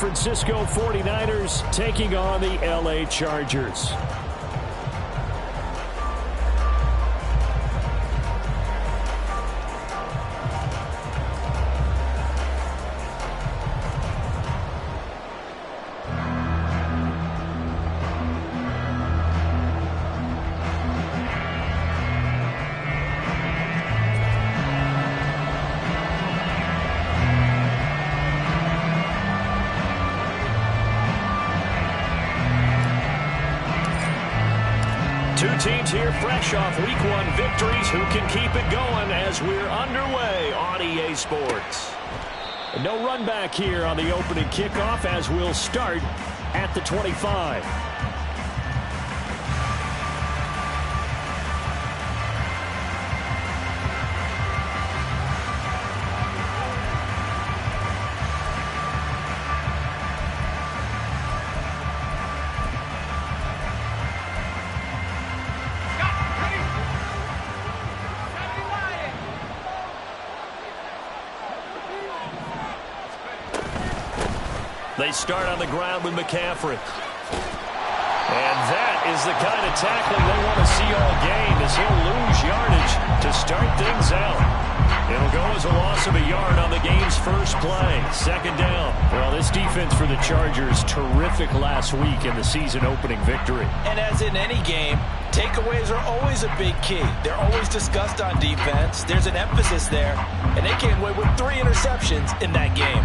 Francisco 49ers taking on the LA Chargers. Two teams here fresh off Week 1 victories who can keep it going as we're underway on EA Sports. No run back here on the opening kickoff as we'll start at the 25. They start on the ground with McCaffrey. And that is the kind of tackling they want to see all game, as he'll lose yardage to start things out. It'll go as a loss of a yard on the game's first play. Second down. Well, this defense for the Chargers, terrific last week in the season-opening victory. And as in any game, takeaways are always a big key. They're always discussed on defense. There's an emphasis there, and they came away with 3 interceptions in that game.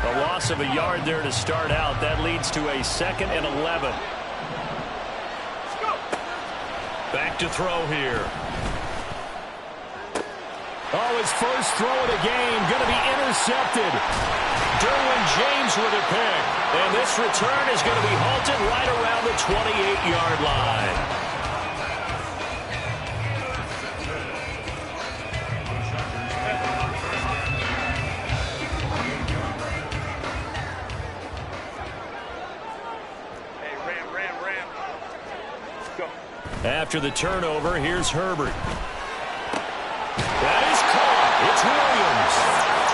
A loss of a yard there to start out. That leads to a 2nd and 11. Back to throw here. Oh, his first throw of the game going to be intercepted. Derwin James with a pick. And this return is going to be halted right around the 28-yard line. After the turnover, here's Herbert. That is caught. It's Williams.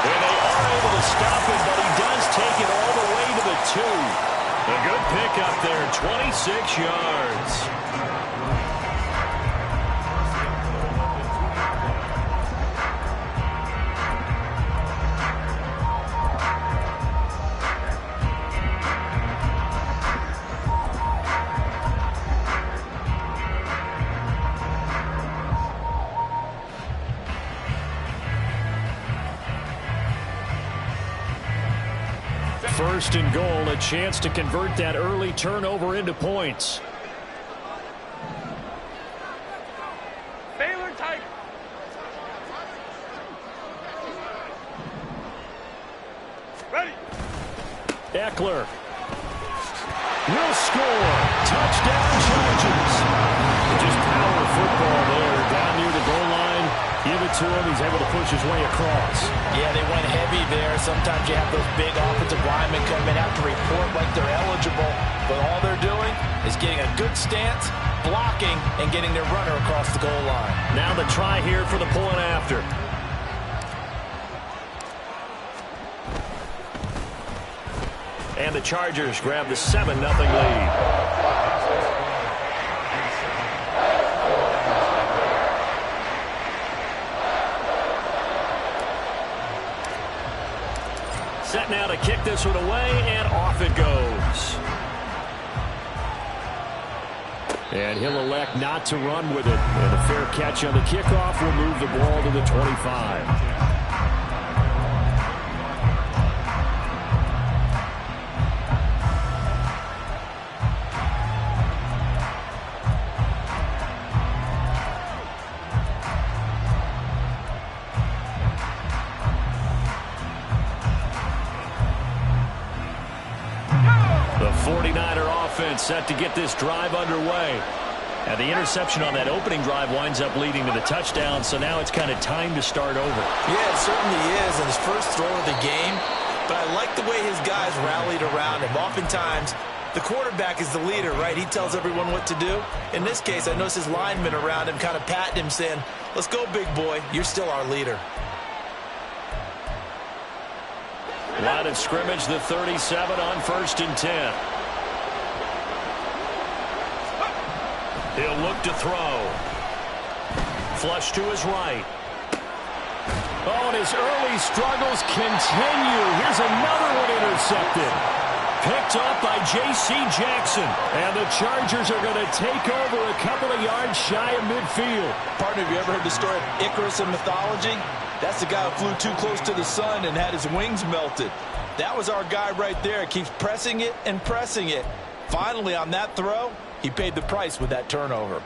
And they are able to stop him, but he does take it all the way to the 2. A good pickup there, 26 yards. First and goal, a chance to convert that early turnover into points. Baylor Tiger. Ready. Eckler will score. Touchdown, Chargers. Just power football there down near the goal line. Give it to him. He's able to push his way across. Yeah, they went heavy there. Sometimes you have those big offensive linemen come in, have to report like they're eligible. But all they're doing is getting a good stance, blocking, and getting their runner across the goal line. Now the try here for the point after. And the Chargers grab the 7-0 lead. Set now to kick this one away, and off it goes. And he'll elect not to run with it. And a fair catch on the kickoff will move the ball to the 25. The 49er offense set to get this drive underway. And the interception on that opening drive winds up leading to the touchdown, so now it's kind of time to start over. Yeah, it certainly is, and his first throw of the game. But I like the way his guys rallied around him. Oftentimes, the quarterback is the leader, right? He tells everyone what to do. In this case, I noticed his linemen around him kind of patting him, saying, "Let's go, big boy. You're still our leader." Line of scrimmage, the 37 on 1st and 10. He'll look to throw. Flush to his right. Oh, and his early struggles continue. Here's another one intercepted. Picked up by J.C. Jackson. And the Chargers are going to take over a couple of yards shy of midfield. Partner, have you ever heard the story of Icarus in mythology? That's the guy who flew too close to the sun and had his wings melted. That was our guy right there. Keeps pressing it and pressing it. Finally, on that throw, he paid the price with that turnover.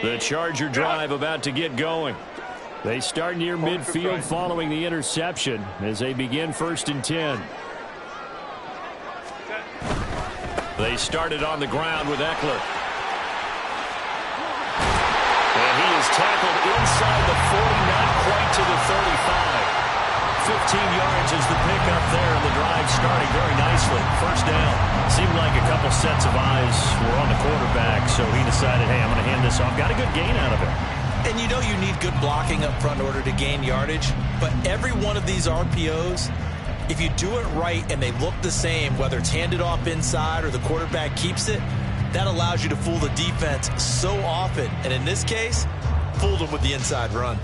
The Charger drive about to get going. They start near midfield following the interception as they begin 1st and 10. They started on the ground with Eckler. And he is tackled inside the 40, not quite to the 35. 15 yards is the pickup there, and the drive starting very nicely. First down. Seemed like a couple sets of eyes were on the quarterback, so he decided, hey, I'm going to hand this off. Got a good gain out of it. And you know you need good blocking up front in order to gain yardage, but every one of these RPOs, if you do it right and they look the same, whether it's handed off inside or the quarterback keeps it, that allows you to fool the defense so often. And in this case, fooled them with the inside run.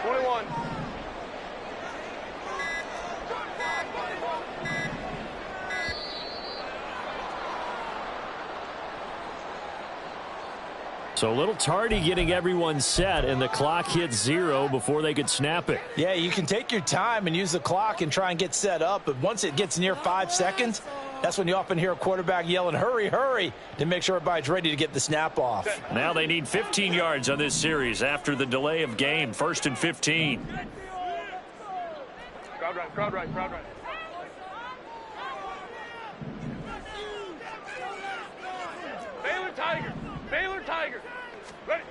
21. So a little tardy getting everyone set, and the clock hit 0 before they could snap it. Yeah, you can take your time and use the clock and try and get set up, but once it gets near 5 seconds, that's when you often hear a quarterback yelling, hurry, hurry, to make sure everybody's ready to get the snap off. Now they need 15 yards on this series after the delay of game. 1st and 15. Crowd right, crowd right, crowd right. Baylor Tiger, Baylor Tiger. Ready.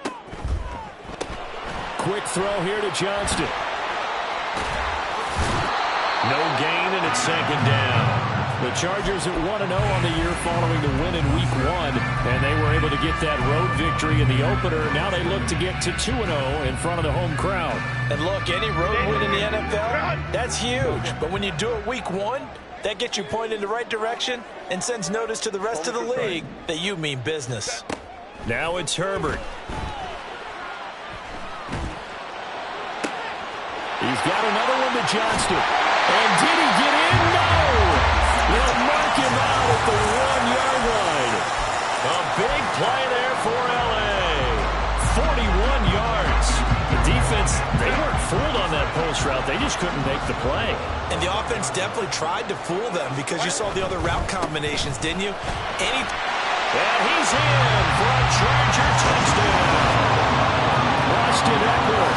Quick throw here to Johnston. No gain, and it's 2nd down. The Chargers at 1-0 on the year following the win in Week 1, and they were able to get that road victory in the opener. Now they look to get to 2-0 in front of the home crowd. And look, any road win in the NFL, that's huge. But when you do it Week 1, that gets you pointed in the right direction and sends notice to the rest of the league that you mean business. Now it's Herbert. He's got another one to Johnston. And did he get in? No! They'll mark him out at the 1-yard line. A big play there for L.A. 41 yards. The defense, they weren't fooled on that post route. They just couldn't make the play. And the offense definitely tried to fool them because you saw the other route combinations, didn't you? And he's in for a Charger touchdown. Austin Eckler,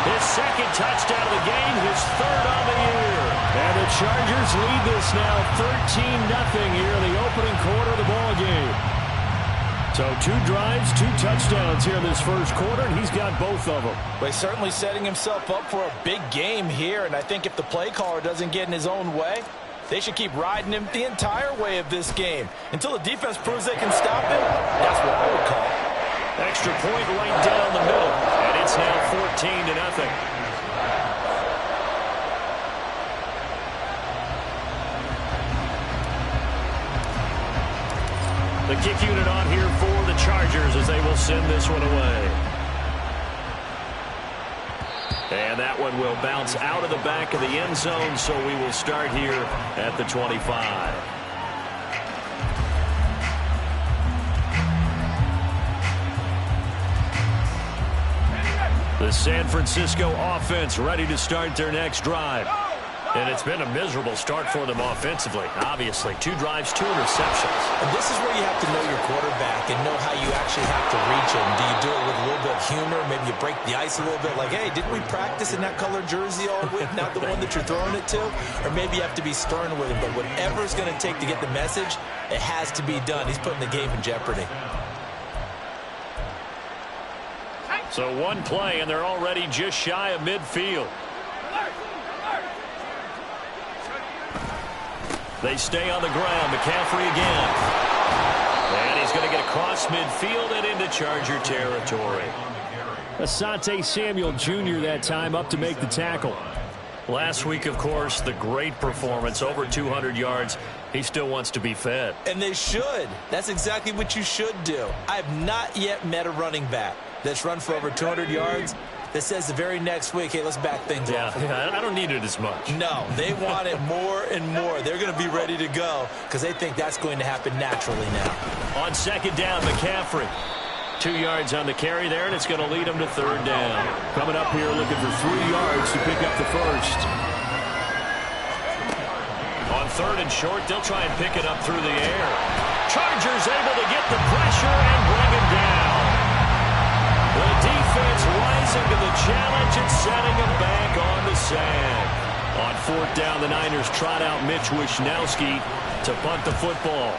his 2nd touchdown of the game, his 3rd on the year. And the Chargers lead this now 13-0 here in the opening quarter of the ball game. So 2 drives, 2 touchdowns here in this first quarter, and he's got both of them. Well, he's certainly setting himself up for a big game here, and I think if the play caller doesn't get in his own way, they should keep riding him the entire way of this game until the defense proves they can stop him. That's what I would call. Extra point right down the middle, and it's now 14-0. The kick unit on here for the Chargers as they will send this one away. And that one will bounce out of the back of the end zone, so we will start here at the 25. The San Francisco offense ready to start their next drive. And it's been a miserable start for them offensively. Obviously, 2 drives, 2 interceptions. And this is where you have to know your quarterback and know how you actually have to reach him. Do you do it with a little bit of humor? Maybe you break the ice a little bit, like, hey, didn't we practice in that colored jersey all week, not the one that you're throwing it to? Or maybe you have to be stern with him. But whatever it's going to take to get the message, it has to be done. He's putting the game in jeopardy. So 1 play, and they're already just shy of midfield. They stay on the ground. McCaffrey again. And he's going to get across midfield and into Charger territory. Asante Samuel Jr. that time up to make the tackle. Last week, of course, the great performance, over 200 yards. He still wants to be fed. And they should. That's exactly what you should do. I have not yet met a running back that's run for over 200 yards that says the very next week, hey, let's back things off. Yeah, I don't need it as much. No, they want it more and more. They're going to be ready to go because they think that's going to happen naturally now. On 2nd down, McCaffrey. 2 yards on the carry there, and it's going to lead them to 3rd down. Coming up here looking for 3 yards to pick up the first. On 3rd and short, they'll try and pick it up through the air. Chargers able to get the pressure and bring him down. The defense rising to the challenge and setting him back on the sand. On 4th down, the Niners trot out Mitch Wishnowski to punt the football.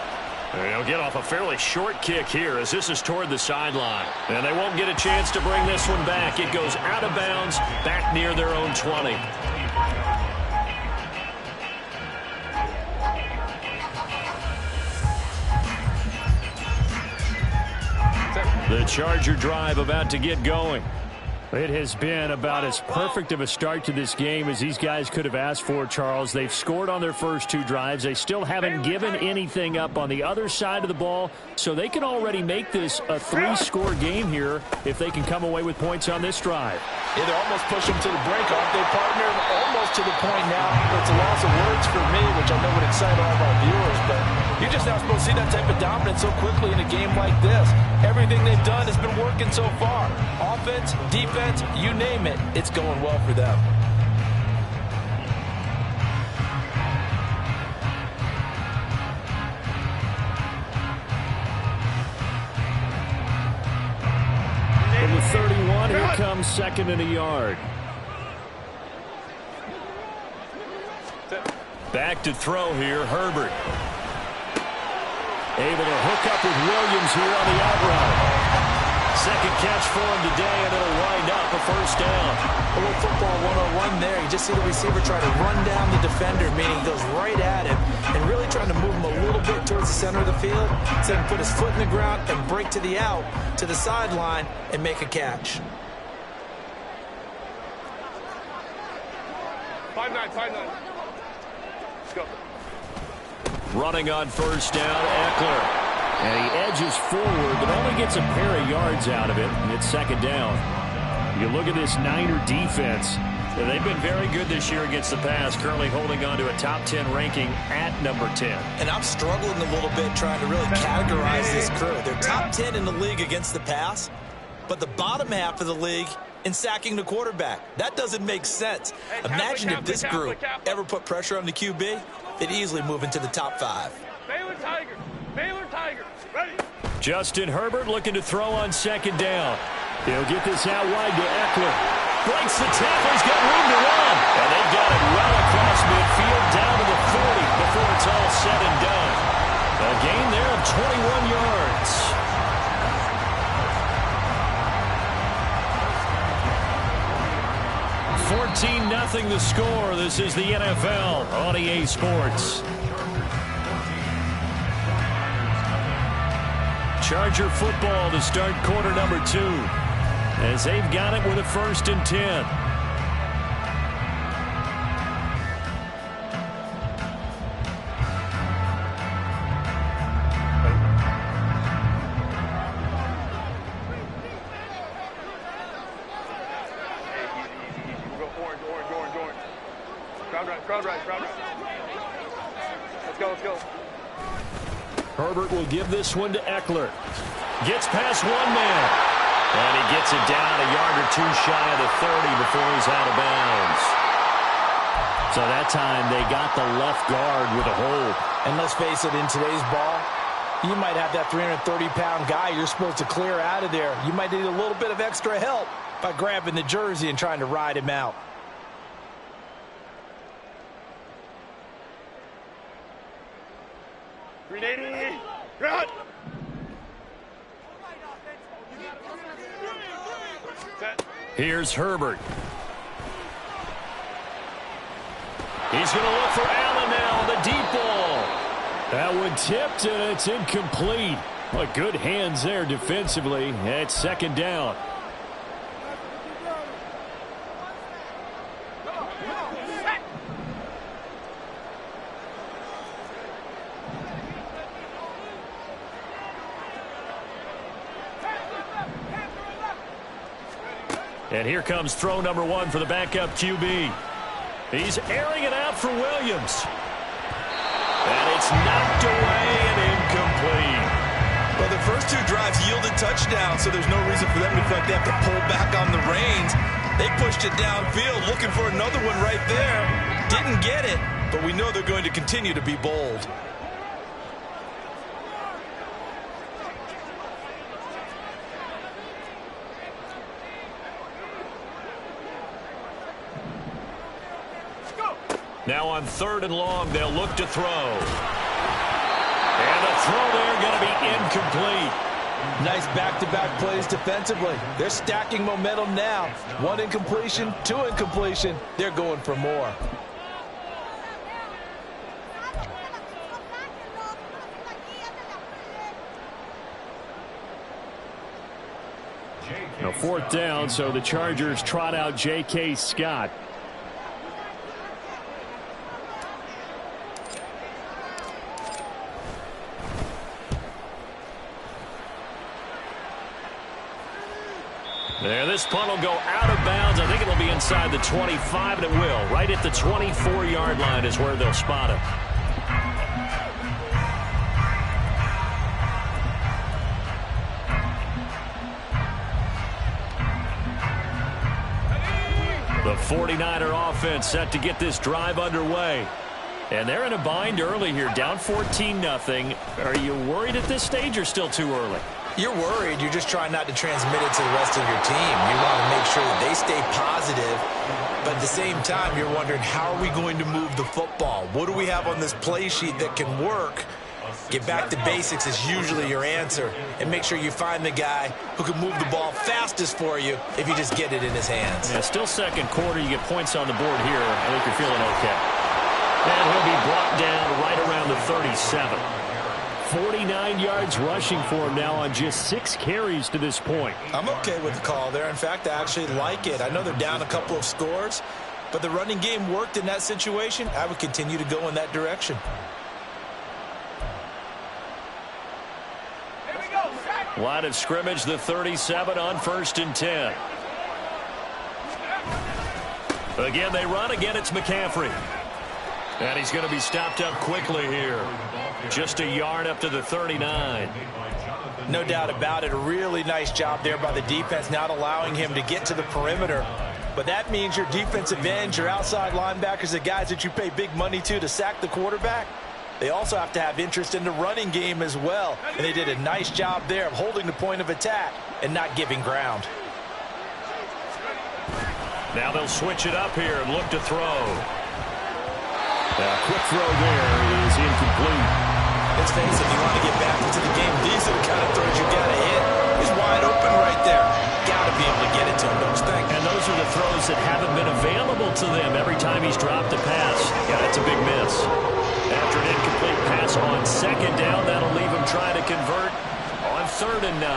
They'll get off a fairly short kick here as this is toward the sideline. And they won't get a chance to bring this one back. It goes out of bounds back near their own 20. The Charger drive about to get going. It has been about as perfect of a start to this game as these guys could have asked for, Charles. They've scored on their first 2 drives. They still haven't given anything up on the other side of the ball, so they can already make this a 3-score game here if they can come away with points on this drive. Yeah, they almost push them to the brink, aren't they, partner? Almost to the point now. It's a loss of words for me, which I know would excite all of our viewers, but you're just not supposed to see that type of dominance so quickly in a game like this. Everything they've done has been working so far. Offense, defense, you name it, it's going well for them. From the 31, here comes 2nd and a yard. Back to throw here, Herbert. Able to hook up with Williams here on the out route. 2nd catch for him today, and it'll wind up a 1st down. A little football 101 there. You just see the receiver try to run down the defender, meaning he goes right at him and really trying to move him a little bit towards the center of the field so he can put his foot in the ground and break to the out, to the sideline, and make a catch. 5-9, 5-9. Let's go. Running on 1st down, Eckler. And he edges forward, but only gets a pair of yards out of it, and it's 2nd down. You look at this Niner defense. They've been very good this year against the pass, currently holding on to a top 10 ranking at number 10. And I'm struggling a little bit trying to really categorize this crew. They're top 10 in the league against the pass, but the bottom half of the league in sacking the quarterback. That doesn't make sense. Imagine if this group ever put pressure on the QB, they'd easily move into the top 5. Baylor Tiger. Baylor Tiger. Ready. Justin Herbert looking to throw on 2nd down. He'll get this out wide to Eckler. Breaks the tackle. He's got room to run. And they've got it well across midfield down to the 40 before it's all said and done. A gain there of 21 yards. $14-0 the score. This is the NFL on EA Sports. Charger football to start quarter number 2 as they've got it with a 1st and 10. Crowd right. Let's go. Herbert will give this one to Eckler. Gets past one man. And he gets it down a yard or 2 shy of the 30 before he's out of bounds. So that time they got the left guard with a hold. And let's face it, in today's ball, you might have that 330-pound guy you're supposed to clear out of there. You might need a little bit of extra help by grabbing the jersey and trying to ride him out. Grenade! Run! Set. Here's Herbert. He's going to look for Allen now on the deep ball. That one tipped, and it's incomplete. But good hands there defensively. It's second down. And here comes throw number 1 for the backup QB. He's airing it out for Williams. And it's knocked away and incomplete. Well, the first 2 drives yielded touchdowns, so there's no reason for them to feel like they have to pull back on the reins. They pushed it downfield, looking for another one right there. Didn't get it, but we know they're going to continue to be bold. Now on 3rd and long, they'll look to throw. And the throw there going to be incomplete. Nice back-to-back plays defensively. They're stacking momentum now. 1 incompletion, 2 incompletion. They're going for more. Now 4th down, so the Chargers trot out J.K. Scott. There, this punt will go out of bounds. I think it'll be inside the 25, and it will. Right at the 24-yard line is where they'll spot it. The 49er offense set to get this drive underway. And they're in a bind early here, down 14-0. Are you worried at this stage or still too early? You're worried. You're just trying not to transmit it to the rest of your team. You want to make sure that they stay positive. But at the same time, you're wondering, how are we going to move the football? What do we have on this play sheet that can work? Get back to basics is usually your answer. And make sure you find the guy who can move the ball fastest for you if you just get it in his hands. Yeah, still second quarter. You get points on the board here. I think you're feeling okay. And he'll be brought down right around the 37. 49 yards rushing for him now on just 6 carries to this point. I'm okay with the call there. In fact, I actually like it. I know they're down a couple of scores, but the running game worked in that situation. I would continue to go in that direction. Line of scrimmage, the 37 on 1st and 10. Again, they run. Again, it's McCaffrey. And he's going to be stopped up quickly here. Just a yard up to the 39. No doubt about it. A really nice job there by the defense, not allowing him to get to the perimeter. But that means your defensive ends, your outside linebackers, the guys that you pay big money to sack the quarterback, they also have to have interest in the running game as well. And they did a nice job there of holding the point of attack and not giving ground. Now they'll switch it up here and look to throw. Quick throw there is incomplete. Let's face it, you want to get back into the game. These are the kind of throws you got to hit. He's wide open right there. Got to be able to get it to him, don't you think? And those are the throws that haven't been available to them every time he's dropped a pass. Yeah, that's a big miss. After an incomplete pass on 2nd down, that'll leave him trying to convert on 3rd and 9.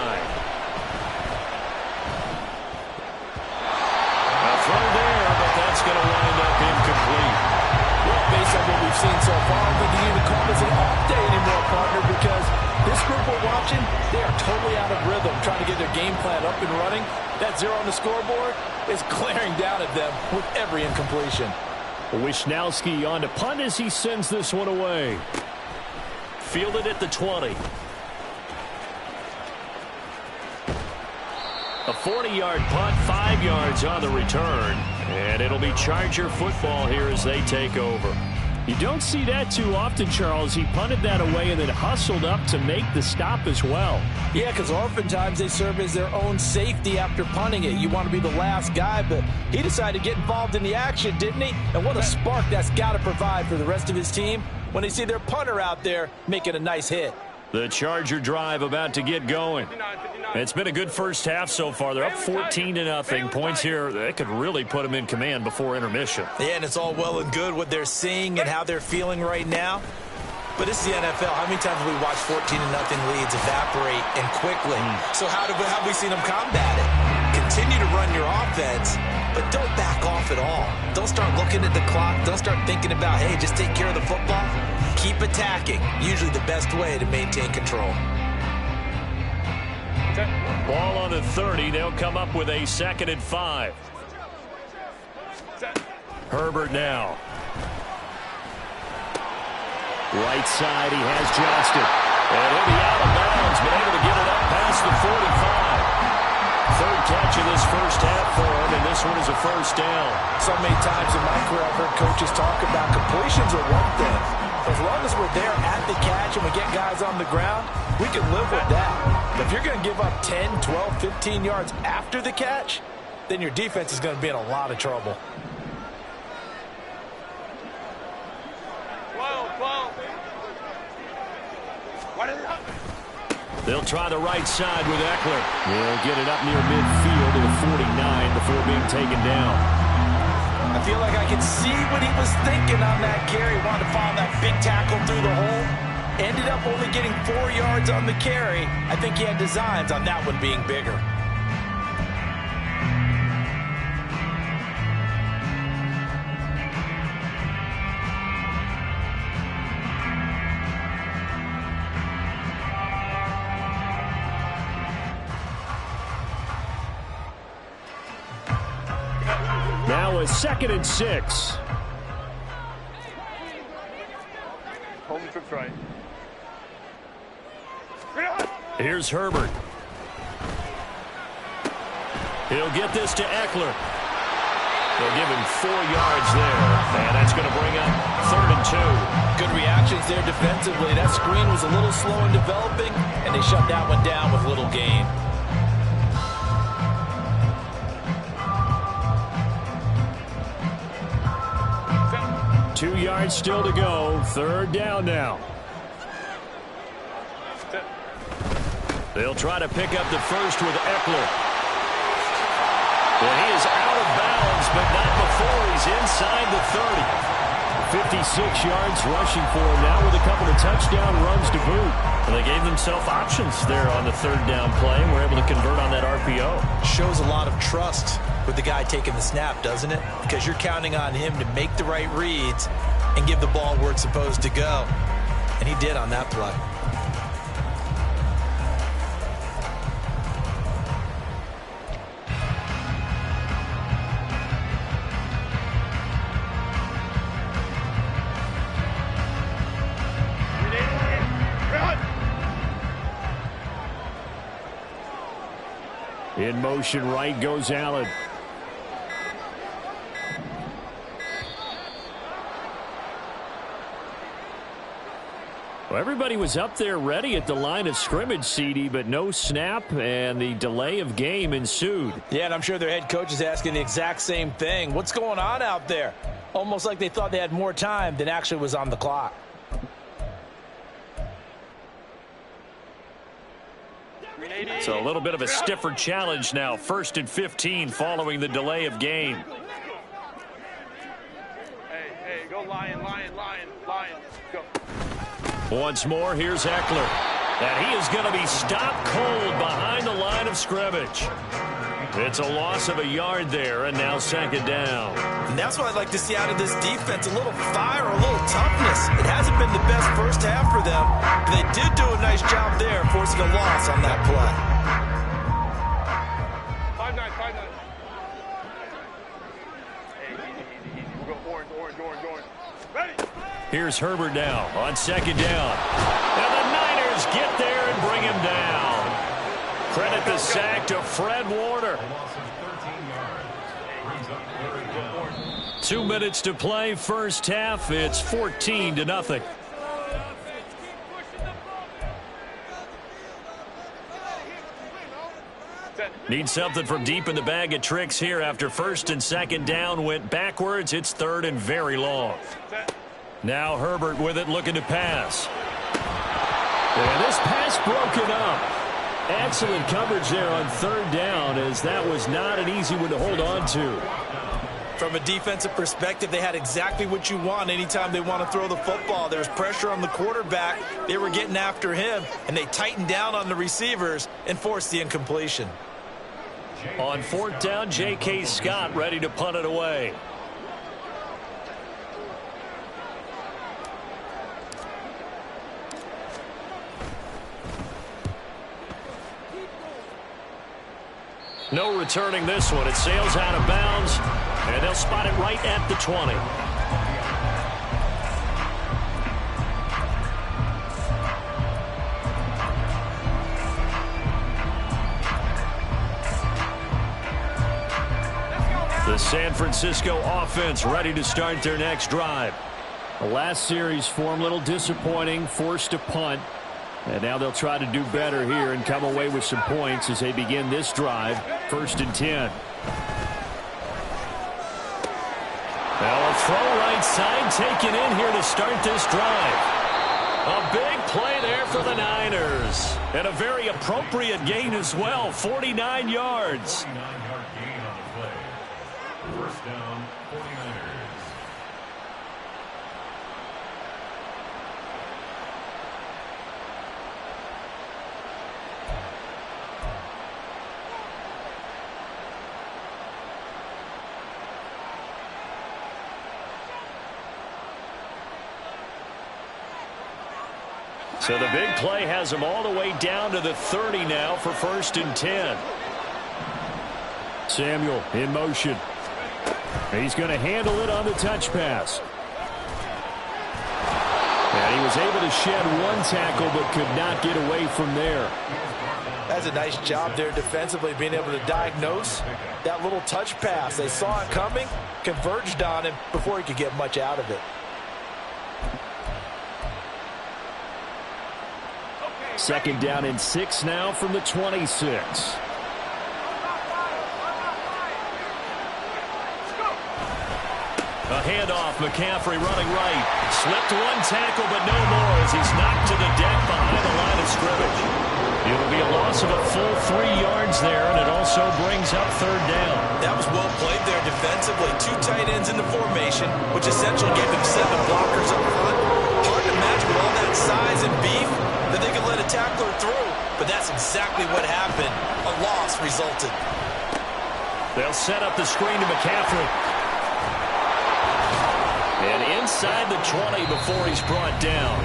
A throw there, but that's going to wind up incomplete. Well, based on what we've seen so far, I don't think you need to call this an off day anymore, partner, because this group we're watching, they are totally out of rhythm, trying to get their game plan up and running. That 0 on the scoreboard is glaring down at them with every incompletion. Wishnowski on to punt as he sends this one away. Fielded at the 20. A 40-yard punt, 5 yards on the return. And it'll be Charger football here as they take over. You don't see that too often, Charles. He punted that away and then hustled up to make the stop as well. Yeah, because oftentimes they serve as their own safety after punting it. You want to be the last guy, but he decided to get involved in the action, didn't he? And what a spark that's got to provide for the rest of his team when they see their punter out there making a nice hit. The Charger drive about to get going. It's been a good first half so far. They're up 14-0. Points here, that could really put them in command before intermission. Yeah, and it's all well and good what they're seeing and how they're feeling right now. But this is the NFL. How many times have we watched 14-0 leads evaporate and quickly? So how have we seen them combat it? Continue to run your offense, but don't back off at all. Don't start looking at the clock. Don't start thinking about, hey, just take care of the football. Keep attacking. Usually the best way to maintain control. Ball on the 30. They'll come up with a 2nd and 5. Herbert now. Right side, he has Johnston. And he'll be out of bounds, but able to get it up past the 45. Third catch of this first half for him, and this one is a first down. So many times in my career I've heard coaches talk about completions are one thing. As long as we're there at the catch and we get guys on the ground, we can live with that. But if you're going to give up 10, 12, 15 yards after the catch, then your defense is going to be in a lot of trouble. They'll try the right side with Eckler. They'll get it up near midfield to the 49 before being taken down. I feel like I can see what he was thinking on that carry. Wanted to follow that big tackle through the hole. Ended up only getting 4 yards on the carry. I think he had designs on that one being bigger. Now a 2nd and 6. Home trip's right. Here's Herbert. He'll get this to Eckler. They'll give him 4 yards there, and that's going to bring up 3rd and 2. Good reactions there defensively. That screen was a little slow in developing, and they shut that one down with little gain. Two yards still to go. 3rd down now. They'll try to pick up the first with Eckler. And he is out of bounds, but not before he's inside the 30. 56 yards rushing for him now with a couple of touchdown runs to boot. And they gave themselves options there on the 3rd down play and were able to convert on that RPO. Shows a lot of trust with the guy taking the snap, doesn't it? Because you're counting on him to make the right reads and give the ball where it's supposed to go. And he did on that play. In motion right goes Allen. Well, everybody was up there ready at the line of scrimmage, CD, but no snap, and the delay of game ensued. Yeah, and I'm sure their head coach is asking the exact same thing. What's going on out there? Almost like they thought they had more time than actually was on the clock. So a little bit of a stiffer challenge now. 1st and 15 following the delay of game. Hey, go Lion, go. Once more, here's Eckler. And he is going to be stopped cold behind the line of scrimmage. It's a loss of a yard there, and now 2nd down. And that's what I'd like to see out of this defense, a little fire, a little toughness. It hasn't been the best first half for them, but they did do a nice job there forcing a loss on that play. 5-9. Hey, easy. We'll go orange. Ready? Here's Herbert now on 2nd down. And the Niners get there and bring him down. Credit the sack to Fred Warner. 2 minutes to play, first half. It's 14-0. Need something from deep in the bag of tricks here after first and second down went backwards. It's third and very long. Now Herbert with it, looking to pass. And this pass broken up. Excellent coverage there on third down, as that was not an easy one to hold on to. From a defensive perspective, they had exactly what you want anytime they want to throw the football. There was pressure on the quarterback. They were getting after him, and they tightened down on the receivers and forced the incompletion. On fourth down, J.K. Scott ready to punt it away. No returning this one. It sails out of bounds, and they'll spot it right at the 20. The San Francisco offense ready to start their next drive. The last series form a little disappointing, forced to punt. And now they'll try to do better here and come away with some points as they begin this drive. First and 10. Now a throw right side taken in here to start this drive. A big play there for the Niners. And a very appropriate gain as well, 49 yards. 49-yard gain on the play. First down, 49ers. So the big play has them all the way down to the 30 now for first and 10. Samuel in motion. He's going to handle it on the touch pass. And he was able to shed one tackle but could not get away from there. That's a nice job there defensively, being able to diagnose that little touch pass. They saw it coming, converged on him before he could get much out of it. Second down and 6 now from the 26. A handoff, McCaffrey running right. Slipped one tackle, but no more as he's knocked to the deck behind the line of scrimmage. It'll be a loss of a full 3 yards there, and it also brings up third down. That was well played there defensively. 2 tight ends in the formation, which essentially gave them 7 blockers up front. Hard to imagine with all that size and beef that they could let a tackler through, but that's exactly what happened. A loss resulted. They'll set up the screen to McCaffrey. And inside the 20 before he's brought down.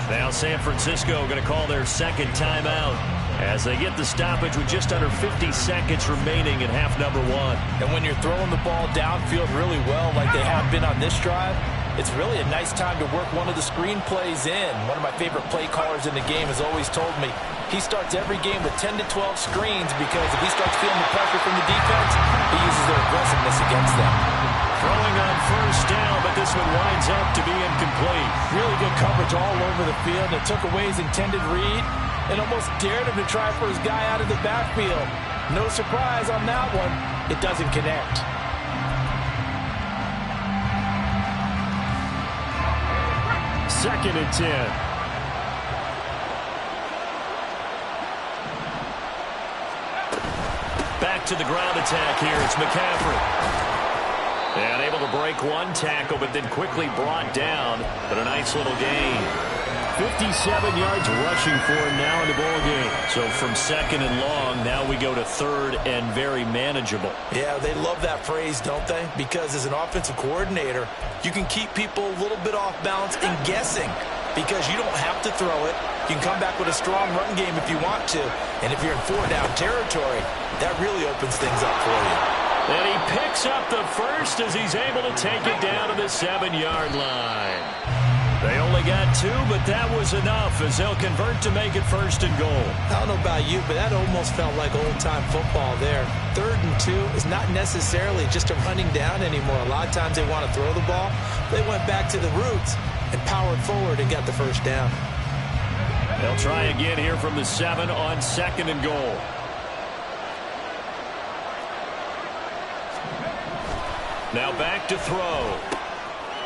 Now San Francisco going to call their second timeout as they get the stoppage with just under 50 seconds remaining in half number 1. And when you're throwing the ball downfield really well like they have been on this drive, it's really a nice time to work one of the screen plays in. One of my favorite play callers in the game has always told me he starts every game with 10 to 12 screens because if he starts feeling the pressure from the defense, he uses their aggressiveness against them. Throwing on first down, but this one winds up to be incomplete. Really good coverage all over the field. It took away his intended read and almost dared him to try for his guy out of the backfield. No surprise on that one. It doesn't connect. Second and 10. Back to the ground attack here. It's McCaffrey. And able to break one tackle, but then quickly brought down. But a nice little gain. 57 yards rushing for him now in the ball game. So from second and long, now we go to third and very manageable. Yeah, they love that phrase, don't they? Because as an offensive coordinator, you can keep people a little bit off balance and guessing because you don't have to throw it. You can come back with a strong run game if you want to. And if you're in 4-down territory, that really opens things up for you. And he picks up the first as he's able to take it down to the 7-yard line. They only got 2, but that was enough as they'll convert to make it 1st and goal. I don't know about you, but that almost felt like old-time football there. 3rd and 2 is not necessarily just a running down anymore. A lot of times they want to throw the ball. They went back to the roots and powered forward and got the 1st down. They'll try again here from the 7 on 2nd and goal. Now back to throw.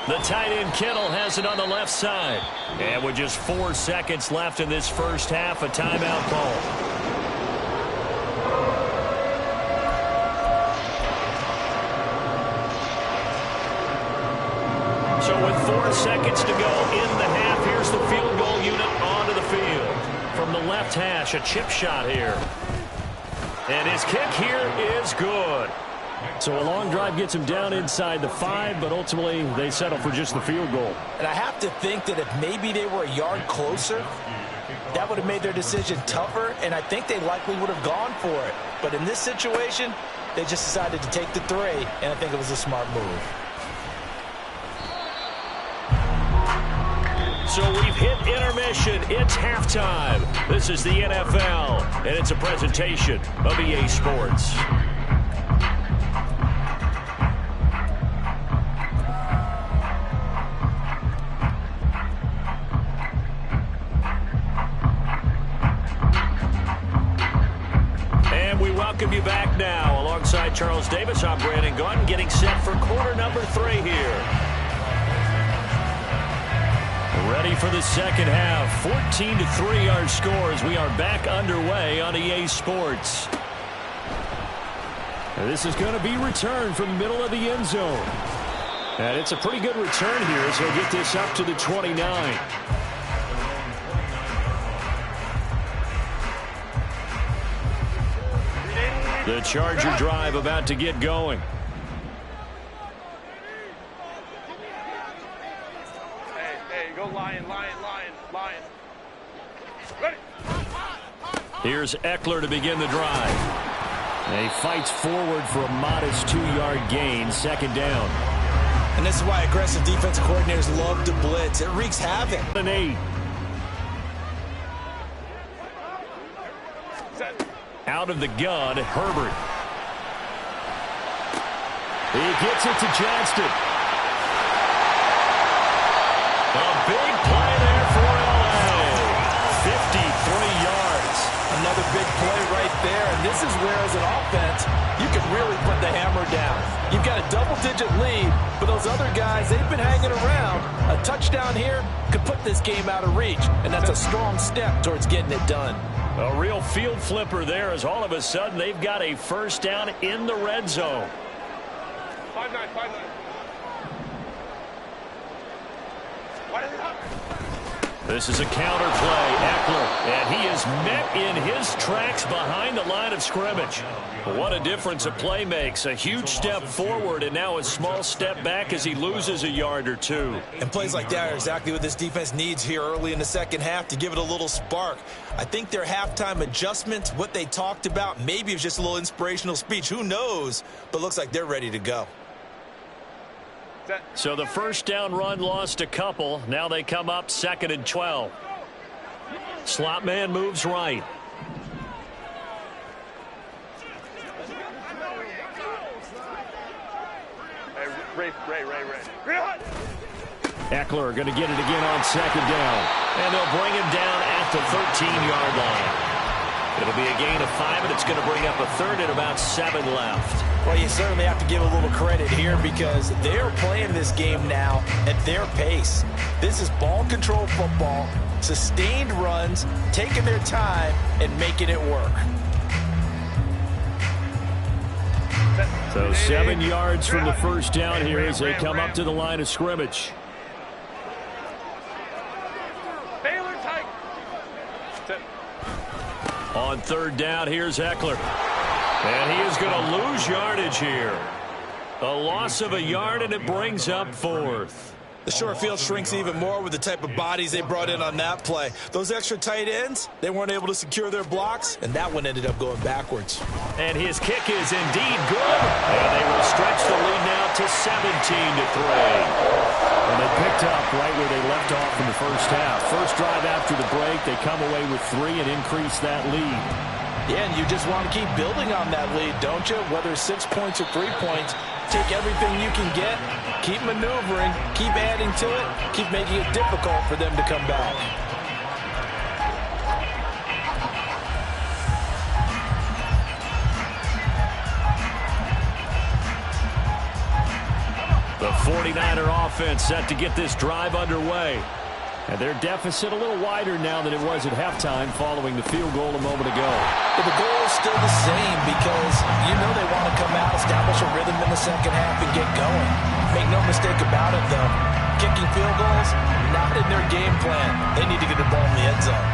The tight end Kittle has it on the left side. And with just 4 seconds left in this first half, a timeout call. So with 4 seconds to go in the half, here's the field goal unit onto the field. From the left hash, a chip shot here. And his kick here is good. So a long drive gets him down inside the 5, but ultimately they settle for just the field goal. And I have to think that if maybe they were a yard closer, that would have made their decision tougher, and I think they likely would have gone for it. But in this situation, they just decided to take the 3, and I think it was a smart move. So we've hit intermission. It's halftime. This is the NFL, and it's a presentation of EA Sports. Welcome you back now. Alongside Charles Davis, I'm Brandon Gunn, getting set for quarter number 3 here. Ready for the second half. 14-3 our score as we are back underway on EA Sports. And this is going to be returned from the middle of the end zone. And it's a pretty good return here as he'll get this up to the 29. The Charger drive about to get going. Hey, go Lion. Ready. Here's Eckler to begin the drive. And he fights forward for a modest 2-yard gain, 2nd down. And this is why aggressive defensive coordinators love to blitz. It wreaks havoc. An 8. Out of the gun, Herbert. He gets it to Johnston. A big play there for LA. 53 yards. Another big play right there. And this is where, as an offense, you can really put the hammer down. You've got a double-digit lead, but those other guys, they've been hanging around. A touchdown here could put this game out of reach, and that's a strong step towards getting it done. A real field flipper there as all of a sudden they've got a 1st down in the red zone. 5-9. Why does it happen? This is a counter play. Eckler, and he is met in his tracks behind the line of scrimmage. What a difference a play makes. A huge step forward and now a small step back as he loses a yard or 2. And plays like that are exactly what this defense needs here early in the second half to give it a little spark. I think their halftime adjustments, what they talked about, maybe it was just a little inspirational speech. Who knows? But looks like they're ready to go. So the 1st down run lost a couple. Now they come up 2nd and 12. Slot man moves right. Ray. Eckler going to get it again on 2nd down. And they'll bring him down at the 13-yard line. It'll be a gain of 5, and it's going to bring up a 3rd and about 7 left. Well, you certainly have to give a little credit here because they're playing this game now at their pace. This is ball control football, sustained runs, taking their time, and making it work. So 7 yards from the 1st down here as they come up to the line of scrimmage. On 3rd down, here's Eckler. And he is going to lose yardage here. A loss of a yard, and it brings up 4th. The short field shrinks even more with the type of bodies they brought in on that play. Those extra tight ends, they weren't able to secure their blocks, and that one ended up going backwards. And his kick is indeed good. And they will stretch the lead now to 17-3. And they picked picked up right where they left off in the first half. First drive after the break, they come away with 3 and increase that lead. Yeah, and you just want to keep building on that lead, don't you? Whether it's 6 points or 3 points, take everything you can get, keep maneuvering, keep adding to it, keep making it difficult for them to come back. The 49er offense set to get this drive underway. And their deficit a little wider now than it was at halftime following the field goal a moment ago. But the goal is still the same because you know they want to come out, establish a rhythm in the second half, and get going. Make no mistake about it, though. Kicking field goals, not in their game plan. They need to get the ball in the end zone.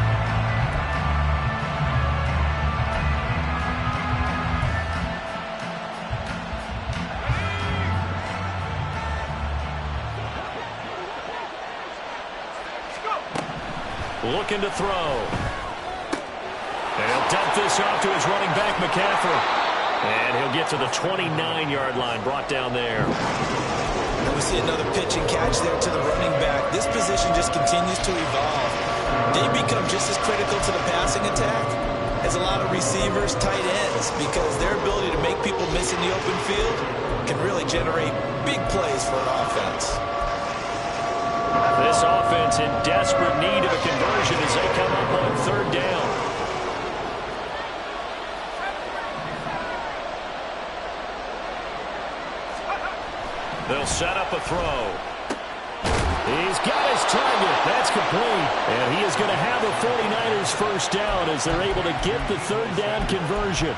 Looking to throw. And he'll dump this off to his running back, McCaffrey. And he'll get to the 29-yard line, brought down there. And we see another pitch and catch there to the running back. This position just continues to evolve. They become just as critical to the passing attack as a lot of receivers, tight ends, because their ability to make people miss in the open field can really generate big plays for an offense. This offense in desperate need of a conversion as they come up on third down. They'll set up a throw. He's got his target. That's complete. And he is going to have a 49ers first down as they're able to get the third down conversion.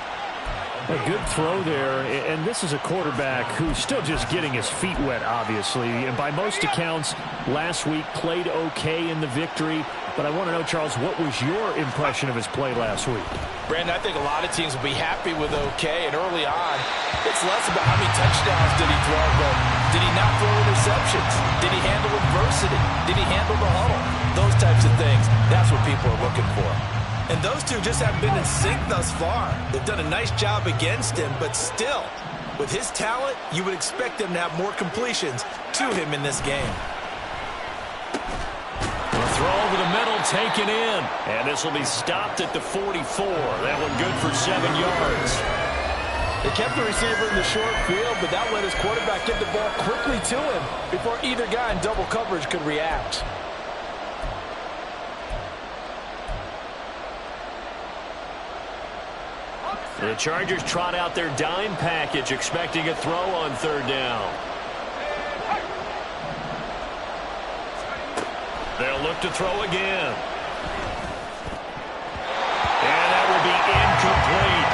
A good throw there, and this is a quarterback who's still just getting his feet wet, obviously. And by most accounts, last week played okay in the victory. But I want to know, Charles, what was your impression of his play last week? Brandon, I think a lot of teams will be happy with okay, and early on, it's less about how many touchdowns did he throw, but did he not throw interceptions? Did he handle adversity? Did he handle the huddle? Those types of things, that's what people are looking for. And those two just haven't been in sync thus far. They've done a nice job against him, but still, with his talent, you would expect them to have more completions to him in this game. The throw over the middle, taken in. And this will be stopped at the 44. That one good for 7 yards. They kept the receiver in the short field, but that let his quarterback get the ball quickly to him before either guy in double coverage could react. The Chargers trot out their dime package, expecting a throw on third down. They'll look to throw again. And that will be incomplete.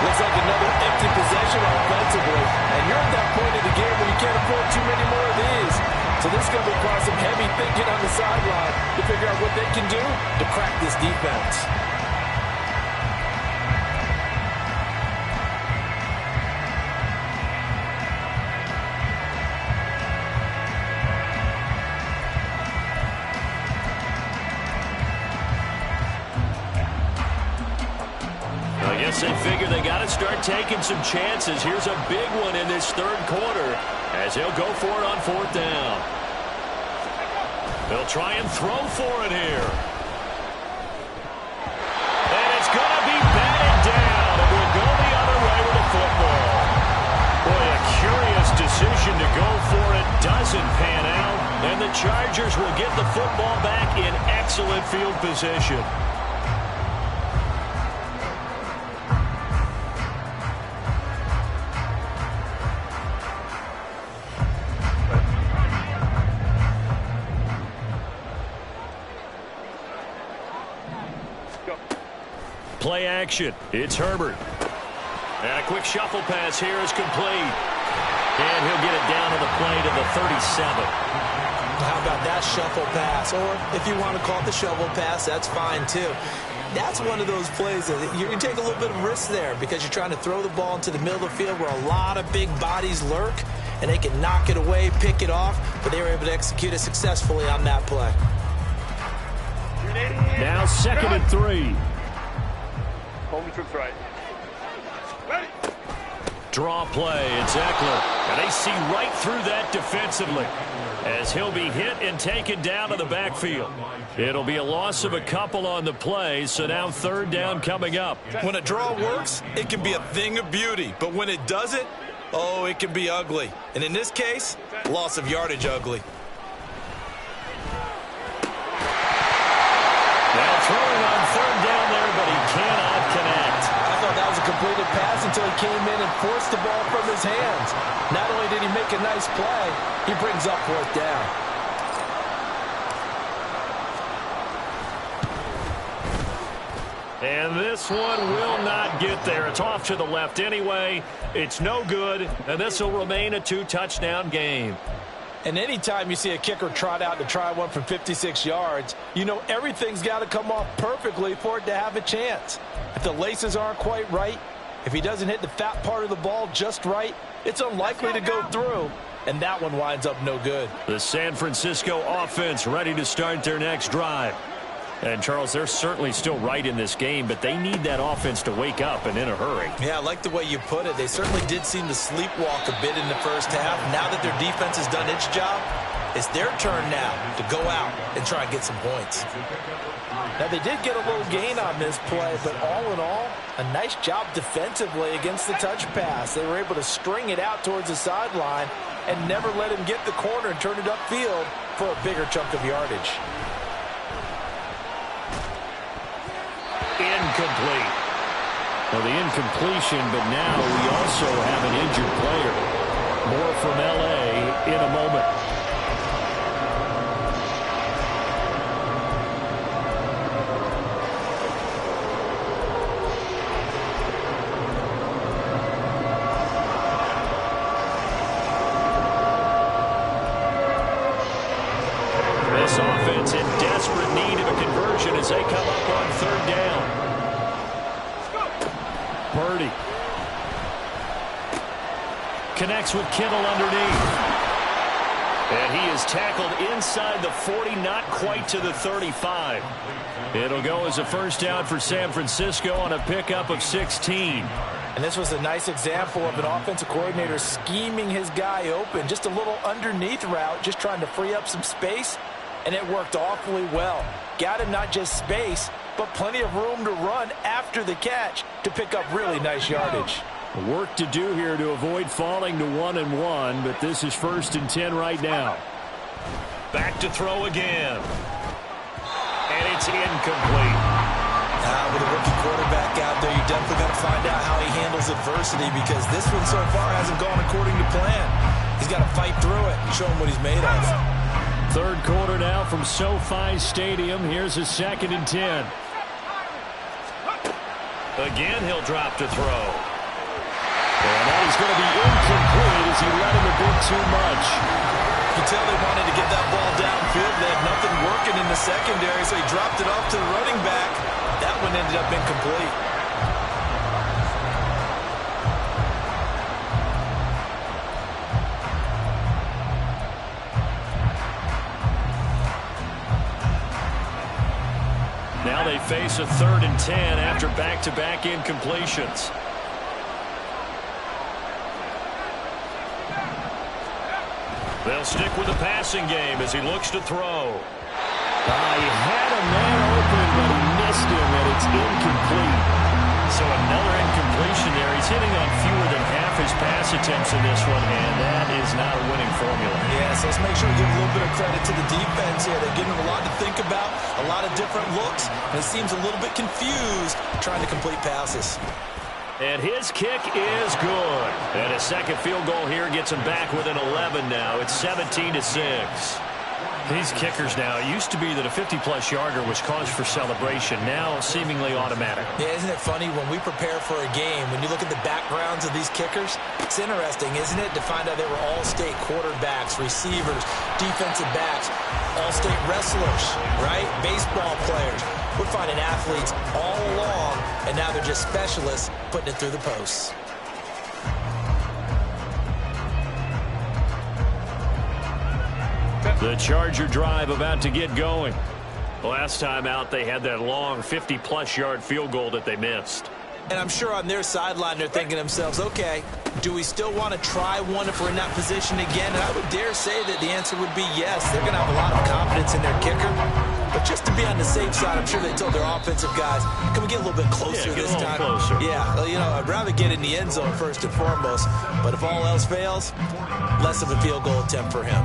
Looks like another empty possession offensively. And you're at that point in the game where you can't afford too many more of these. So this is going to require some heavy thinking on the sideline to figure out what they can do to crack this defense. They figure they got to start taking some chances. Here's a big one in this third quarter as he'll go for it on fourth down. They'll try and throw for it here. And it's going to be batted down. And we'll go the other way with the football. Boy, a curious decision to go for it. Doesn't pan out. And the Chargers will get the football back in excellent field position. Play action. It's Herbert. And a quick shuffle pass here is complete. And he'll get it down to the play to the 37. How about that shuffle pass? Or if you want to call it the shovel pass, that's fine too. That's one of those plays that you take a little bit of risk there because you're trying to throw the ball into the middle of the field where a lot of big bodies lurk, and they can knock it away, pick it off, but they were able to execute it successfully on that play. Now 2nd and 3. Home troops right. Ready. Draw play. It's Eckler. And they see right through that defensively as he'll be hit and taken down to the backfield. It'll be a loss of a couple on the play, so now third down coming up. When a draw works, it can be a thing of beauty. But when it doesn't, oh, it can be ugly. And in this case, loss of yardage ugly. Now throwing on third down there, but he cannot connect. I thought that was a completed pass until he came in and forced the ball from his hands. Not only did he make a nice play, he brings up fourth down. And this one will not get there. It's off to the left anyway. It's no good, and this will remain a 2-touchdown game. And anytime you see a kicker trot out to try one from 56 yards, you know everything's got to come off perfectly for it to have a chance. If the laces aren't quite right, if he doesn't hit the fat part of the ball just right, it's unlikely to go through. And that one winds up no good. The San Francisco offense ready to start their next drive. And, Charles, they're certainly still right in this game, but they need that offense to wake up and in a hurry. Yeah, I like the way you put it. They certainly did seem to sleepwalk a bit in the first half. Now that their defense has done its job, it's their turn now to go out and try and get some points. Now, they did get a little gain on this play, but all in all, a nice job defensively against the touch pass. They were able to string it out towards the sideline and never let him get the corner and turn it upfield for a bigger chunk of yardage. Incomplete. Well, the incompletion, but now we also have an injured player. More from L.A. in a moment. This offense in desperate need of a conversion as they come up on third down. Purdy connects with Kittle underneath. And he is tackled inside the 40, not quite to the 35. It'll go as a first down for San Francisco on a pickup of 16. And this was a nice example of an offensive coordinator scheming his guy open. Just a little underneath route, just trying to free up some space. And it worked awfully well. Got him not just space, but plenty of room to run after the catch to pick up really nice yardage. Work to do here to avoid falling to 1-1, but this is 1st and 10 right now. Back to throw again. And it's incomplete. With a rookie quarterback out there, you definitely got to find out how he handles adversity, because this one so far hasn't gone according to plan. He's got to fight through it and show him what he's made of. Third quarter now from SoFi Stadium. Here's a 2nd and 10. Again, he'll drop to throw. And that is going to be incomplete as he let him a bit too much. You can tell they wanted to get that ball downfield. They had nothing working in the secondary, so he dropped it off to the running back. That one ended up incomplete. Now they face a 3rd and 10 after back-to-back incompletions. They'll stick with the passing game as he looks to throw. He had a man open, but he missed him, and it's incomplete. So another incompletion there. He's hitting on fewer than half his pass attempts in this one, and that is not a winning formula. Yeah, so let's make sure we give a little bit of credit to the defense here. They're giving him a lot to think about, a lot of different looks, and he seems a little bit confused trying to complete passes. And his kick is good. And a second field goal here gets him back within 11 now. It's 17-6. These kickers now, it used to be that a 50-plus yarder was cause for celebration. Now seemingly automatic. Yeah, isn't it funny when we prepare for a game, when you look at the backgrounds of these kickers, it's interesting, isn't it, to find out they were all-state quarterbacks, receivers, defensive backs, all-state wrestlers, right? Baseball players. We're finding athletes all along, and now they're just specialists putting it through the posts. The Charger drive about to get going. Last time out, they had that long 50-plus yard field goal that they missed. And I'm sure on their sideline they're thinking to themselves, okay, do we still want to try one if we're in that position again? And I would dare say that the answer would be yes. They're going to have a lot of confidence in their kicker. But just to be on the safe side, I'm sure they told their offensive guys, can we get a little bit closer this time? Closer. Yeah, well, you know, I'd rather get in the end zone first and foremost. But if all else fails, less of a field goal attempt for him.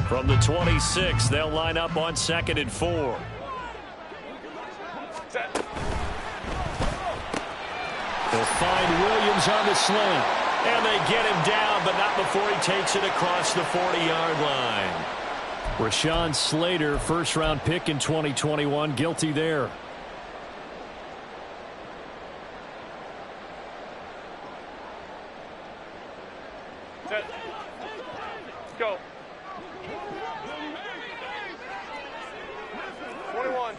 From the 26, they'll line up on 2nd and 4. They'll find Williams on the slant. And they get him down, but not before he takes it across the 40-yard line. Rashawn Slater, first-round pick in 2021, guilty there. Go. 21.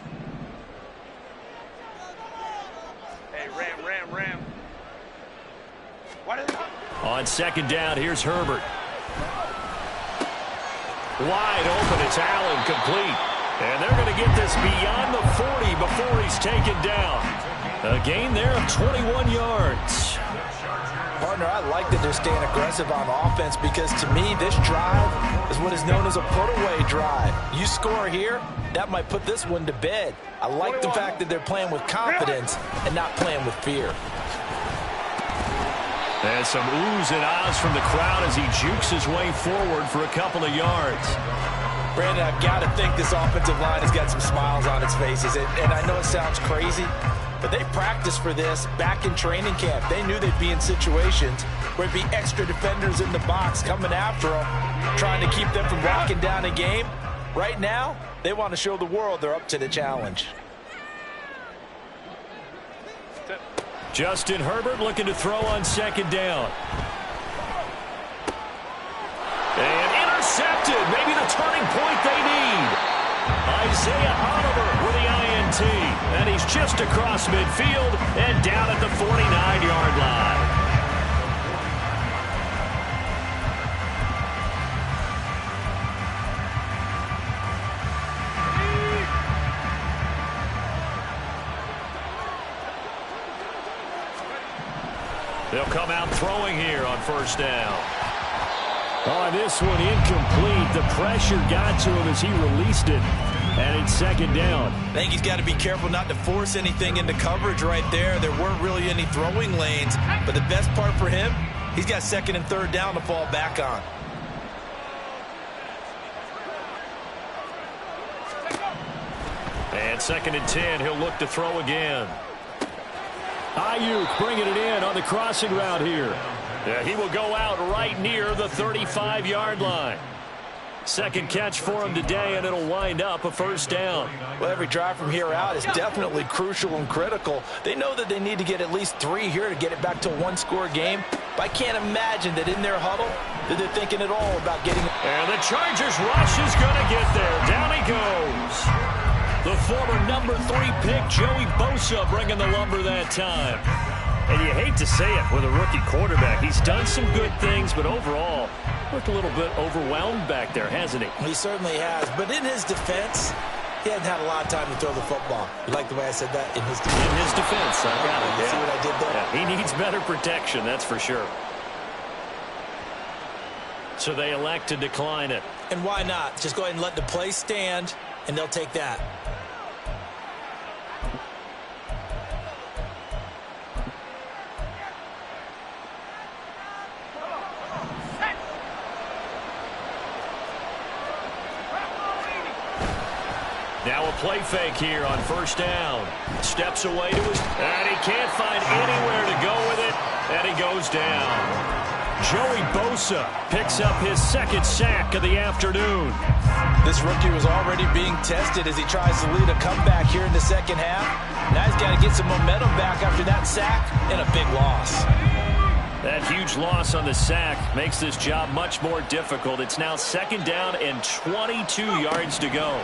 Hey, ram. What is it? On 2nd down, here's Herbert. Wide open, it's Allen, complete. And they're going to get this beyond the 40 before he's taken down. A gain there of 21 yards. Partner, I like that they're staying aggressive on offense because to me, this drive is what is known as a put-away drive. You score here, that might put this one to bed. I like the fact that they're playing with confidence and not playing with fear. And some oohs and ahs from the crowd as he jukes his way forward for a couple of yards. Brandon, I've got to think this offensive line has got some smiles on its faces. And I know it sounds crazy, but they practiced for this back in training camp. They knew they'd be in situations where it'd be extra defenders in the box coming after them, trying to keep them from locking down a game. Right now, they want to show the world they're up to the challenge. Justin Herbert looking to throw on 2nd down. And intercepted. Maybe the turning point they need. Isaiah Oliver with the INT. And he's just across midfield and down at the 49-yard line. They'll come out throwing here on 1st down. On this one, incomplete. The pressure got to him as he released it. And it's 2nd down. I think he's got to be careful not to force anything into coverage right there. There weren't really any throwing lanes. But the best part for him, he's got 2nd and 3rd down to fall back on. And 2nd and 10, he'll look to throw again. Ayuk bringing it in on the crossing route here. Yeah, he will go out right near the 35-yard line. 2nd catch for him today, and it'll wind up a 1st down. Well, every drive from here out is definitely crucial and critical. They know that they need to get at least 3 here to get it back to a one-score game. But I can't imagine that in their huddle that they're thinking at all about getting... And the Chargers rush is going to get there. Down he goes. The former number 3 pick, Joey Bosa, bringing the lumber that time. And you hate to say it with a rookie quarterback. He's done some good things, but overall, looked a little bit overwhelmed back there, hasn't he? He certainly has. But in his defense, he hasn't had a lot of time to throw the football. You like the way I said that? In his defense. In his defense, I got it. See what I did there? Yeah, he needs better protection, that's for sure. So they elect to decline it. And why not? Just go ahead and let the play stand, and they'll take that. Now a play fake here on 1st down. Steps away to his... And he can't find anywhere to go with it. And he goes down. Joey Bosa picks up his 2nd sack of the afternoon. This rookie was already being tested as he tries to lead a comeback here in the 2nd half. Now he's got to get some momentum back after that sack and a big loss. That huge loss on the sack makes this job much more difficult. It's now 2nd down and 22 yards to go.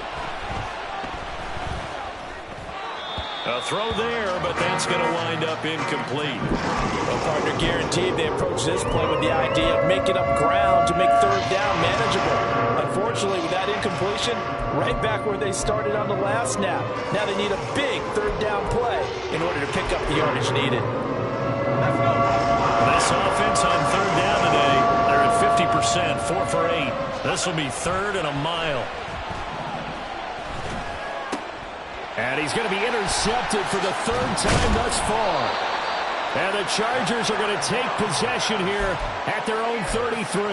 A throw there, but that's going to wind up incomplete. Well, partner, guaranteed they approach this play with the idea of making up ground to make third down manageable. Unfortunately, with that incompletion, right back where they started on the last snap. Now they need a big third down play in order to pick up the yardage needed. This offense on third down today, they're at 50%, 4 for 8. This will be 3rd and a mile. And he's going to be intercepted for the 3rd time thus far. And the Chargers are going to take possession here at their own 33. The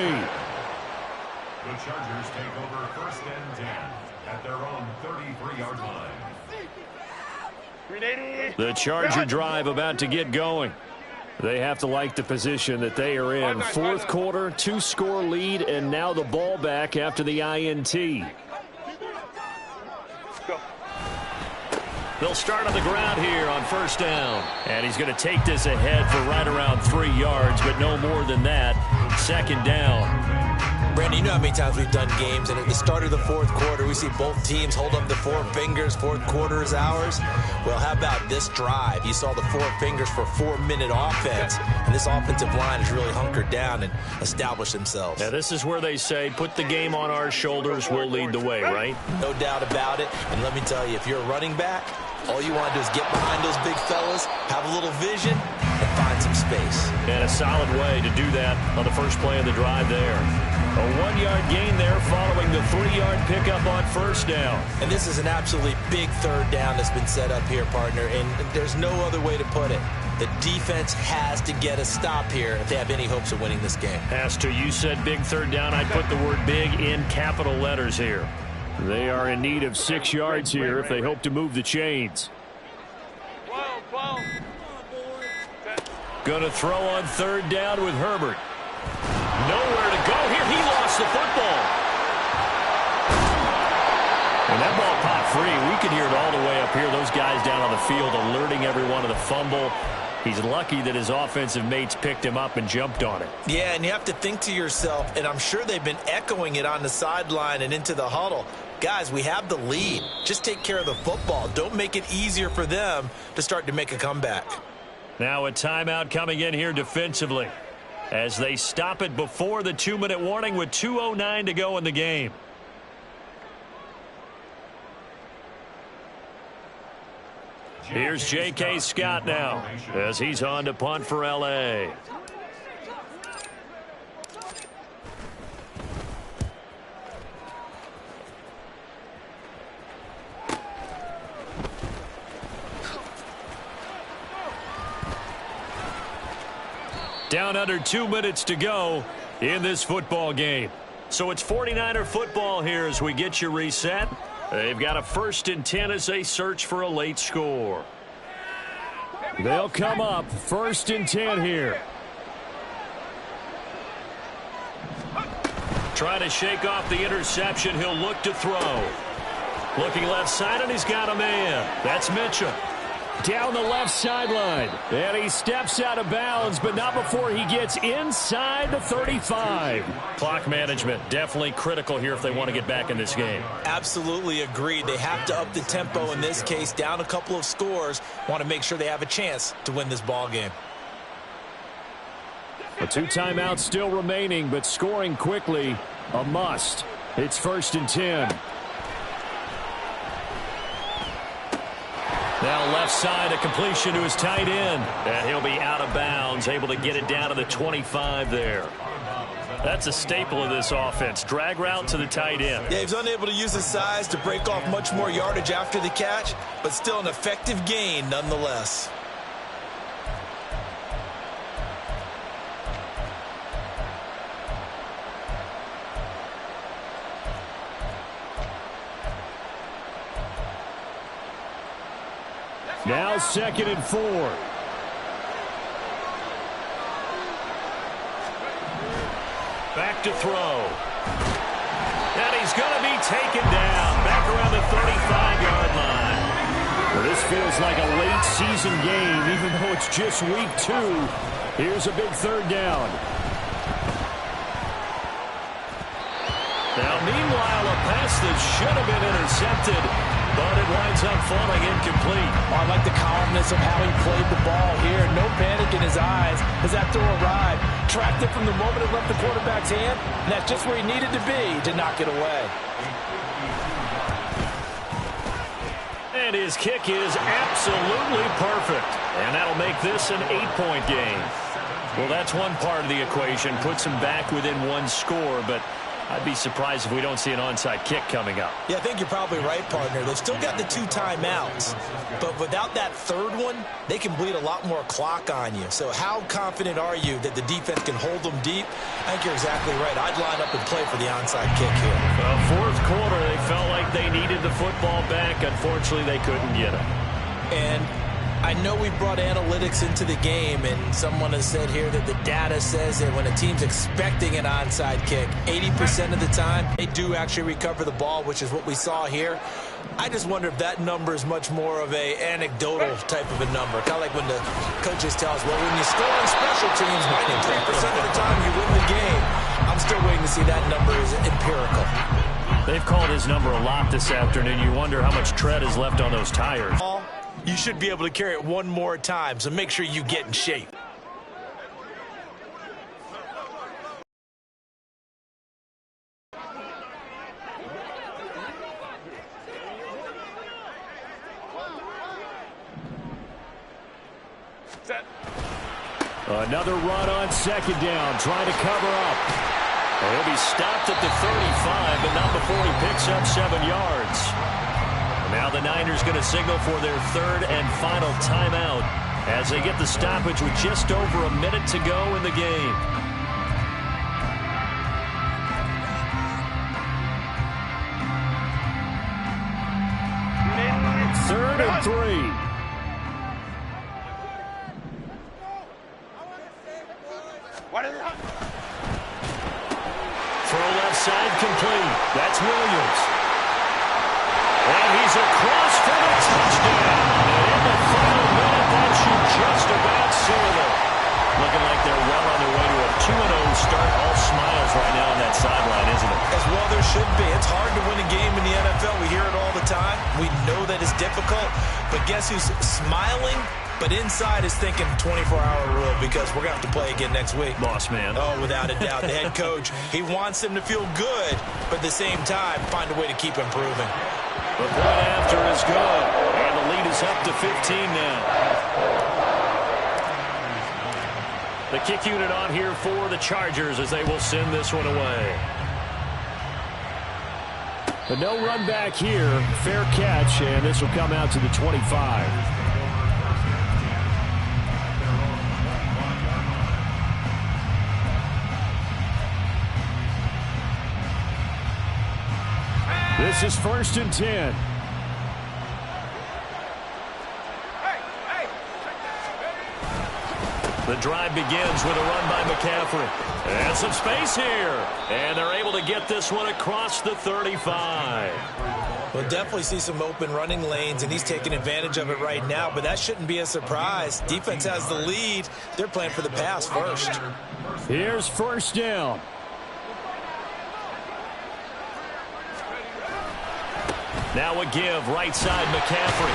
Chargers take over 1st and 10 at their own 33-yard line. The Charger drive about to get going. They have to like the position that they are in. 4th quarter, 2-score lead, and now the ball back after the INT. They'll start on the ground here on 1st down. And he's going to take this ahead for right around 3 yards, but no more than that. 2nd down. Brandon, you know how many times we've done games, and at the start of the 4th quarter, we see both teams hold up the 4 fingers, 4th quarter is ours. Well, how about this drive? You saw the 4 fingers for 4-minute offense, and this offensive line has really hunkered down and established themselves. Now, this is where they say, put the game on our shoulders, we'll lead the way, right? No doubt about it, and let me tell you, if you're a running back, all you want to do is get behind those big fellas, have a little vision, and find some space. And a solid way to do that on the first play of the drive there. A 1-yard gain there following the 3-yard pickup on 1st down. And this is an absolutely big 3rd down that's been set up here, partner, and there's no other way to put it. The defense has to get a stop here if they have any hopes of winning this game. Has to. You said big 3rd down. I'd put the word big in capital letters here. They are in need of 6 yards here if they hope to move the chains. Going to throw on 3rd down with Herbert. Nowhere to go here. He lost the football. And that ball popped free. We can hear it all the way up here. Those guys down on the field alerting everyone of the fumble. He's lucky that his offensive mates picked him up and jumped on it. Yeah, and you have to think to yourself, and I'm sure they've been echoing it on the sideline and into the huddle. Guys, we have the lead. Just take care of the football. Don't make it easier for them to start to make a comeback. Now a timeout coming in here defensively as they stop it before the 2-minute warning with 2:09 to go in the game. Here's J.K. Scott now as he's on to punt for L.A. Down under 2 minutes to go in this football game. So it's 49er football here as we get you reset. They've got a 1st and 10 as they search for a late score. They'll come up 1st and 10 here. Trying to shake off the interception. He'll look to throw. Looking left side, and he's got a man. That's Mitchell. Down the left sideline. And he steps out of bounds, but not before he gets inside the 35. Clock management definitely critical here if they want to get back in this game. Absolutely agreed. They have to up the tempo in this case. Down a couple of scores. Want to make sure they have a chance to win this ball game. A 2 timeouts still remaining, but scoring quickly a must. It's 1st and 10. Now left side, a completion to his tight end. And he'll be out of bounds, able to get it down to the 25 there. That's a staple of this offense. Drag route to the tight end. Yeah, he's unable to use his size to break off much more yardage after the catch, but still an effective gain nonetheless. Now 2nd and 4. Back to throw. And he's going to be taken down back around the 35-yard line. Well, this feels like a late season game, even though it's just week 2. Here's a big 3rd down. Now, meanwhile, a pass that should have been intercepted, but it winds up falling incomplete. I like the calmness of how he played the ball here. No panic in his eyes as that throw arrived. Tracked it from the moment it left the quarterback's hand, and that's just where he needed to be to knock it away. And his kick is absolutely perfect. And that'll make this an 8-point game. Well, that's one part of the equation. Puts him back within one score, but I'd be surprised if we don't see an onside kick coming up. Yeah, I think you're probably right, partner. They've still got the 2 timeouts, but without that third one, they can bleed a lot more clock on you. So how confident are you that the defense can hold them deep? I think you're exactly right. I'd line up and play for the onside kick here. Well, fourth quarter, they felt like they needed the football back. Unfortunately, they couldn't get it. And I know we brought analytics into the game, and someone has said here that the data says that when a team's expecting an onside kick, 80% of the time, they do actually recover the ball, which is what we saw here. I just wonder if that number is much more of a anecdotal type of a number. Kind of like when the coaches tell us, well, when you score on special teams, 93% of the time you win the game. I'm still waiting to see that number is empirical. They've called his number a lot this afternoon. You wonder how much tread is left on those tires. You should be able to carry it one more time, so make sure you get in shape. Set. Another run on second down, trying to cover up. He'll be stopped at the 35, but not before he picks up 7 yards. Now the Niners going to signal for their third and final timeout as they get the stoppage with just over a minute to go in the game. Third and 3. What is it? Throw left side complete. That's Williams. And he's across for the touchdown. And in the final minute, that should just about seal it. Looking like they're well on their way to a 2-0 start. All smiles right now on that sideline, isn't it? As well there should be. It's hard to win a game in the NFL. We hear it all the time. We know that it's difficult. But guess who's smiling? But inside is thinking 24-hour rule because we're going to have to play again next week. Boss man. Oh, without a doubt. The head coach, he wants them to feel good, but at the same time, find a way to keep improving. The point after is good. And the lead is up to 15 now. The kick unit on here for the Chargers as they will send this one away. But no run back here. Fair catch, and this will come out to the 25. This is 1st and 10. The drive begins with a run by McCaffrey. And some space here. And they're able to get this one across the 35. We'll definitely see some open running lanes, and he's taking advantage of it right now, but that shouldn't be a surprise. Defense has the lead. They're playing for the pass first. Here's 1st down. Now a give, right side McCaffrey.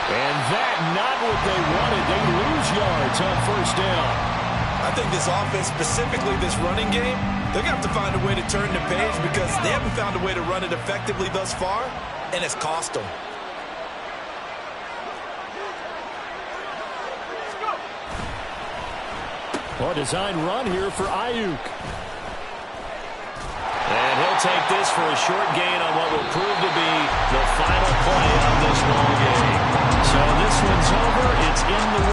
And that not what they wanted. They lose yards on 1st down. I think this offense, specifically this running game, they're going to have to find a way to turn the page because they haven't found a way to run it effectively thus far, and it's cost them. Well, design run here for Ayuk. And he'll take this for a short gain on what will prove to be the final play of this ball game. So this one's over. It's in the